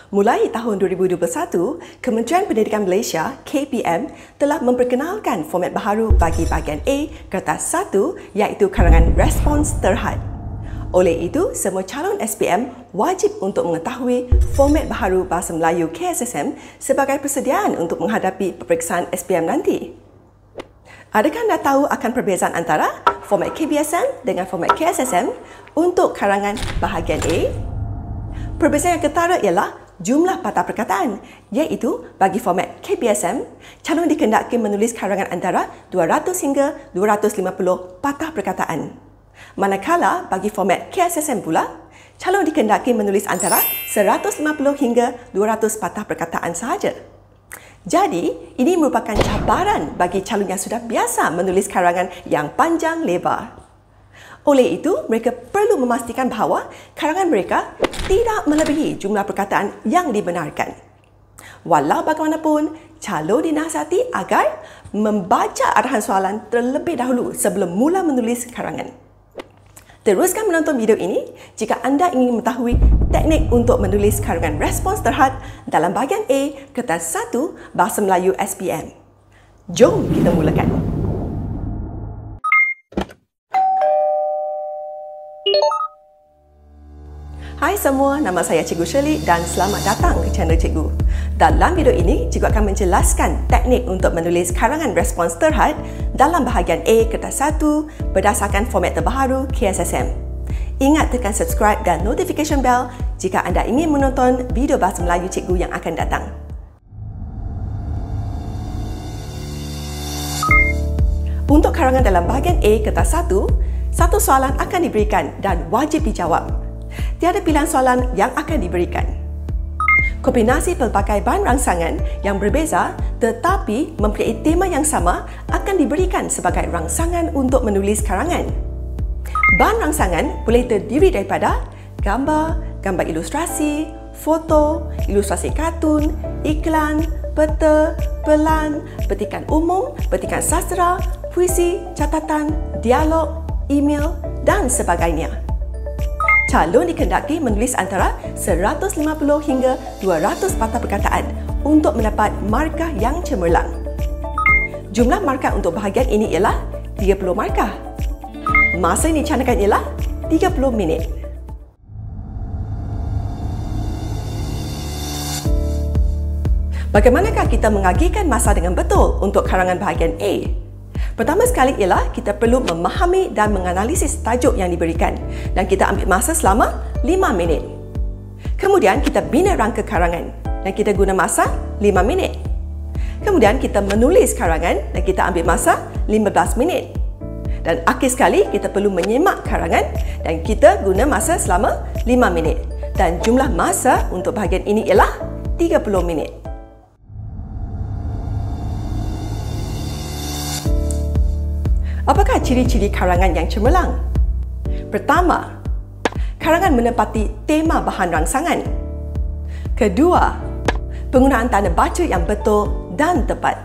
Mulai tahun 2021, Kementerian Pendidikan Malaysia (KPM) telah memperkenalkan format baharu bagi bahagian A kertas 1 iaitu karangan respons terhad. Oleh itu, semua calon SPM wajib untuk mengetahui format baharu Bahasa Melayu KSSM sebagai persediaan untuk menghadapi peperiksaan SPM nanti. Adakah anda tahu akan perbezaan antara format KBSM dengan format KSSM untuk karangan bahagian A? Perbezaan yang ketara ialah jumlah patah perkataan, iaitu bagi format KBSM, calon dikendaki menulis karangan antara 200 hingga 250 patah perkataan. Manakala bagi format KSSM pula, calon dikendaki menulis antara 150 hingga 200 patah perkataan sahaja. Jadi, ini merupakan cabaran bagi calon yang sudah biasa menulis karangan yang panjang lebar. Oleh itu, mereka perlu memastikan bahawa karangan mereka tidak melebihi jumlah perkataan yang dibenarkan. Walau bagaimanapun, calon dinasihati agar membaca arahan soalan terlebih dahulu sebelum mula menulis karangan. Teruskan menonton video ini jika anda ingin mengetahui teknik untuk menulis karangan respons terhad dalam bahagian A kertas 1 Bahasa Melayu SPM. Jom kita mulakan. Hai semua, nama saya Cikgu Shirley dan selamat datang ke channel Cikgu. Dalam video ini, Cikgu akan menjelaskan teknik untuk menulis karangan respons terhad dalam bahagian A kertas 1 berdasarkan format terbaru KSSM. Ingat tekan subscribe dan notification bell jika anda ingin menonton video Bahasa Melayu Cikgu yang akan datang. Untuk karangan dalam bahagian A kertas 1, satu soalan akan diberikan dan wajib dijawab. Tiada pilihan soalan yang akan diberikan. Kombinasi pelbagai bahan rangsangan yang berbeza tetapi mempunyai tema yang sama akan diberikan sebagai rangsangan untuk menulis karangan. Bahan rangsangan boleh terdiri daripada gambar, gambar ilustrasi, foto, ilustrasi kartun, iklan, peta, pelan, petikan umum, petikan sastera, puisi, catatan, dialog, email dan sebagainya. Calon dikendaki menulis antara 150 hingga 200 patah perkataan untuk mendapat markah yang cemerlang. Jumlah markah untuk bahagian ini ialah 30 markah. Masa yang dicanangkan ialah 30 minit. Bagaimanakah kita mengagikan masa dengan betul untuk karangan bahagian A? Pertama sekali ialah kita perlu memahami dan menganalisis tajuk yang diberikan dan kita ambil masa selama 5 minit. Kemudian kita bina rangka karangan dan kita guna masa 5 minit. Kemudian kita menulis karangan dan kita ambil masa 15 minit. Dan akhir sekali kita perlu menyemak karangan dan kita guna masa selama 5 minit. Dan jumlah masa untuk bahagian ini ialah 30 minit. Apakah ciri-ciri karangan yang cemerlang? Pertama, karangan menepati tema bahan rangsangan. Kedua, penggunaan tanda baca yang betul dan tepat.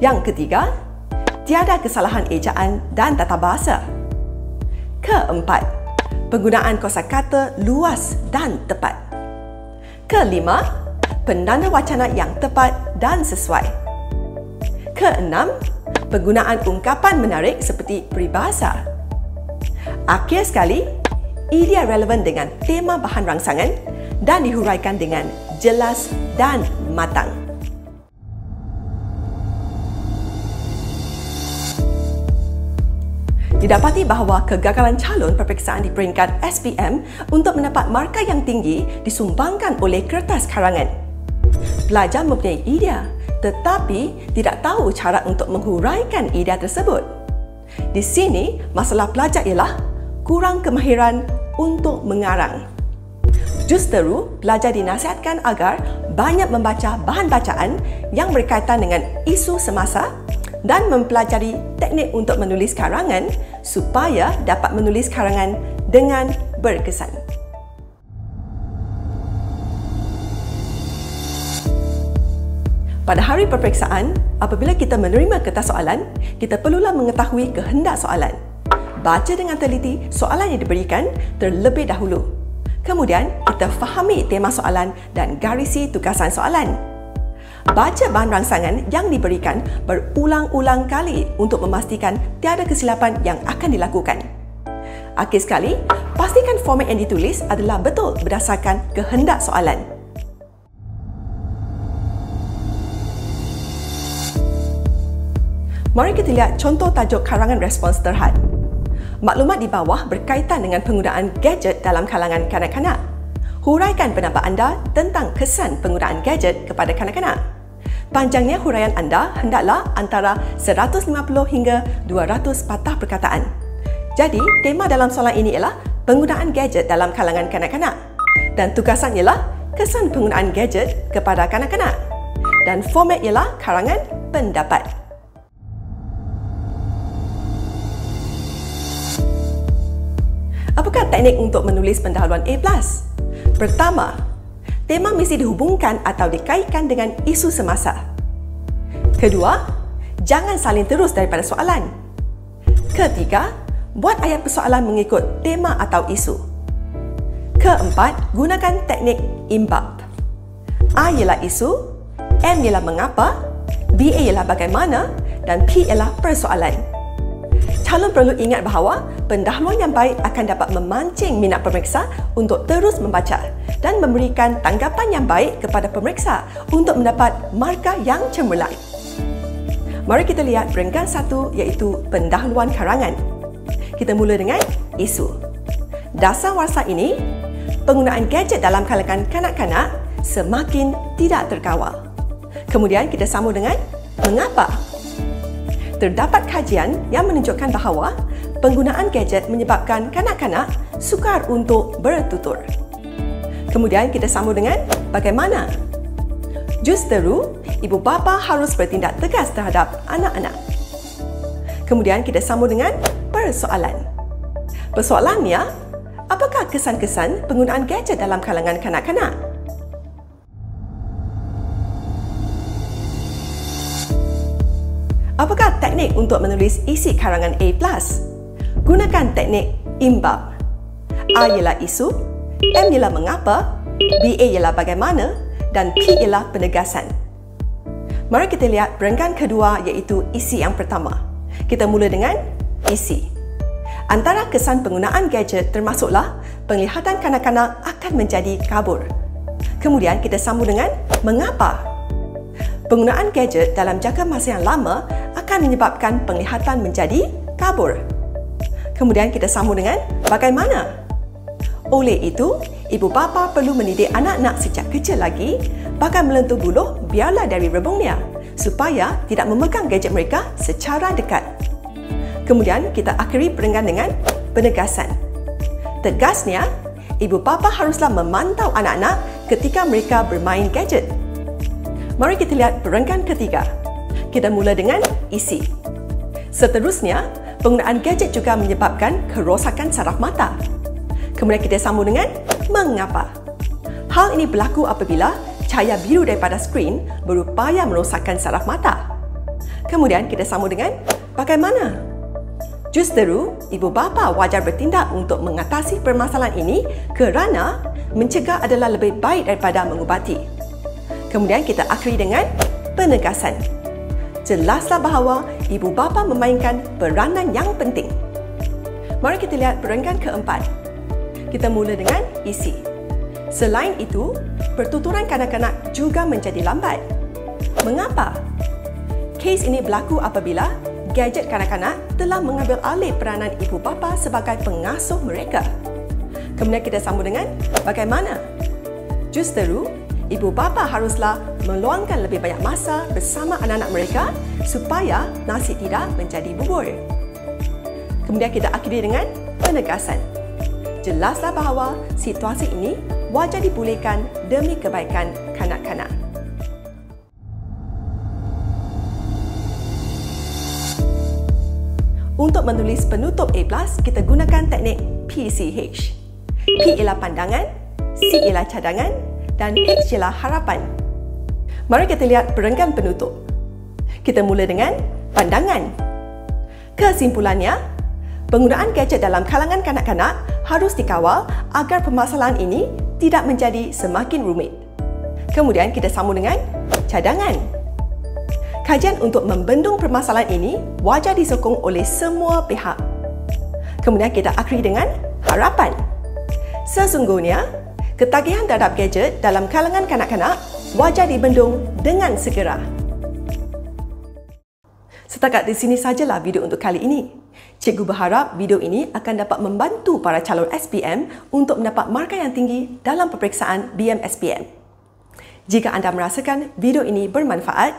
Yang ketiga, tiada kesalahan ejaan dan tata bahasa. Keempat, penggunaan kosakata luas dan tepat. Kelima, penanda wacana yang tepat dan sesuai. Keenam, penggunaan ungkapan menarik seperti peribahasa. Akhir sekali, idea relevan dengan tema bahan rangsangan dan dihuraikan dengan jelas dan matang. Didapati bahawa kegagalan calon peperiksaan di peringkat SPM untuk mendapat markah yang tinggi disumbangkan oleh kertas karangan. Pelajar mempunyai idea tetapi tidak tahu cara untuk menghuraikan idea tersebut. Di sini, masalah pelajar ialah kurang kemahiran untuk mengarang. Justeru, pelajar dinasihatkan agar banyak membaca bahan bacaan yang berkaitan dengan isu semasa dan mempelajari teknik untuk menulis karangan supaya dapat menulis karangan dengan berkesan. Pada hari peperiksaan, apabila kita menerima kertas soalan, kita perlulah mengetahui kehendak soalan. Baca dengan teliti soalan yang diberikan terlebih dahulu. Kemudian, kita fahami tema soalan dan garisi tugasan soalan. Baca bahan rangsangan yang diberikan berulang-ulang kali untuk memastikan tiada kesilapan yang akan dilakukan. Akhir sekali, pastikan format yang ditulis adalah betul berdasarkan kehendak soalan. Mari kita lihat contoh tajuk karangan respons terhad. Maklumat di bawah berkaitan dengan penggunaan gadget dalam kalangan kanak-kanak. Huraikan pendapat anda tentang kesan penggunaan gadget kepada kanak-kanak. Panjangnya huraian anda hendaklah antara 150 hingga 200 patah perkataan. Jadi, tema dalam soalan ini ialah penggunaan gadget dalam kalangan kanak-kanak. Dan tugasan ialah kesan penggunaan gadget kepada kanak-kanak. Dan format ialah karangan pendapat. Apakah teknik untuk menulis pendahuluan A+? Pertama, tema mesti dihubungkan atau dikaitkan dengan isu semasa. Kedua, jangan salin terus daripada soalan. Ketiga, buat ayat persoalan mengikut tema atau isu. Keempat, gunakan teknik imbab. A ialah isu, M ialah mengapa, B ialah bagaimana dan P ialah persoalan. Calon perlu ingat bahawa pendahuluan yang baik akan dapat memancing minat pemeriksa untuk terus membaca dan memberikan tanggapan yang baik kepada pemeriksa untuk mendapat markah yang cemerlang. Mari kita lihat peringkat 1 iaitu pendahuluan karangan. Kita mula dengan isu. Dasar warsa ini, penggunaan gadget dalam kalangan kanak-kanak semakin tidak terkawal. Kemudian kita sambung dengan mengapa. Terdapat kajian yang menunjukkan bahawa penggunaan gadget menyebabkan kanak-kanak sukar untuk bertutur. Kemudian kita sambung dengan bagaimana. Justeru, ibu bapa harus bertindak tegas terhadap anak-anak. Kemudian kita sambung dengan persoalan. Persoalannya, apakah kesan-kesan penggunaan gadget dalam kalangan kanak-kanak? Apakah teknik untuk menulis isi karangan A+? Gunakan teknik imbab. A ialah isu, M ialah mengapa, B ialah bagaimana dan P ialah penegasan. Mari kita lihat perenggan kedua iaitu isi yang pertama. Kita mula dengan isi. Antara kesan penggunaan gadget termasuklah penglihatan kanak-kanak akan menjadi kabur. Kemudian kita sambung dengan mengapa. Penggunaan gadget dalam jangka masa yang lama akan menyebabkan penglihatan menjadi kabur. Kemudian kita sambung dengan bagaimana. Oleh itu, ibu bapa perlu mendidik anak-anak sejak kecil lagi bahkan melentur buluh biarlah dari rebungnya supaya tidak memegang gadget mereka secara dekat. Kemudian kita akhiri perenggan dengan penegasan. Tegasnya, ibu bapa haruslah memantau anak-anak ketika mereka bermain gadget. Mari kita lihat perenggan ketiga. Kita mula dengan isi. Seterusnya, penggunaan gadget juga menyebabkan kerosakan saraf mata. Kemudian kita sambung dengan mengapa. Hal ini berlaku apabila cahaya biru daripada skrin berupaya merosakkan saraf mata. Kemudian kita sambung dengan bagaimana. Justeru, ibu bapa wajar bertindak untuk mengatasi permasalahan ini kerana mencegah adalah lebih baik daripada mengubati. Kemudian kita akhiri dengan penegasan. Jelaslah bahawa ibu bapa memainkan peranan yang penting. Mari kita lihat perenggan keempat. Kita mula dengan isi. Selain itu, pertuturan kanak-kanak juga menjadi lambat. Mengapa? Kes ini berlaku apabila gadget kanak-kanak telah mengambil alih peranan ibu bapa sebagai pengasuh mereka. Kemudian kita sambung dengan bagaimana. Justeru, ibu bapa haruslah meluangkan lebih banyak masa bersama anak-anak mereka supaya nasi tidak menjadi bubur. Kemudian kita akhiri dengan penegasan. Jelaslah bahawa situasi ini wajar dipulihkan demi kebaikan kanak-kanak. Untuk menulis penutup A+, kita gunakan teknik PCH. P ialah pandangan, C ialah cadangan dan H ialah harapan. Mari kita lihat perenggan penutup. Kita mula dengan pandangan. Kesimpulannya, penggunaan gadget dalam kalangan kanak-kanak harus dikawal agar permasalahan ini tidak menjadi semakin rumit. Kemudian kita sambung dengan cadangan. Kajian untuk membendung permasalahan ini wajar disokong oleh semua pihak. Kemudian kita akhiri dengan harapan. Sesungguhnya, ketagihan terhadap gadget dalam kalangan kanak-kanak wajar dibendung dengan segera. Setakat di sini sajalah video untuk kali ini. Cikgu berharap video ini akan dapat membantu para calon SPM untuk mendapat markah yang tinggi dalam peperiksaan BM-SPM. Jika anda merasakan video ini bermanfaat,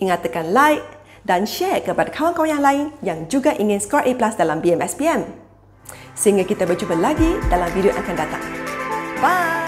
ingat tekan like dan share kepada kawan-kawan yang lain yang juga ingin skor A+ dalam BM-SPM. Sehingga kita berjumpa lagi dalam video yang akan datang. Bye!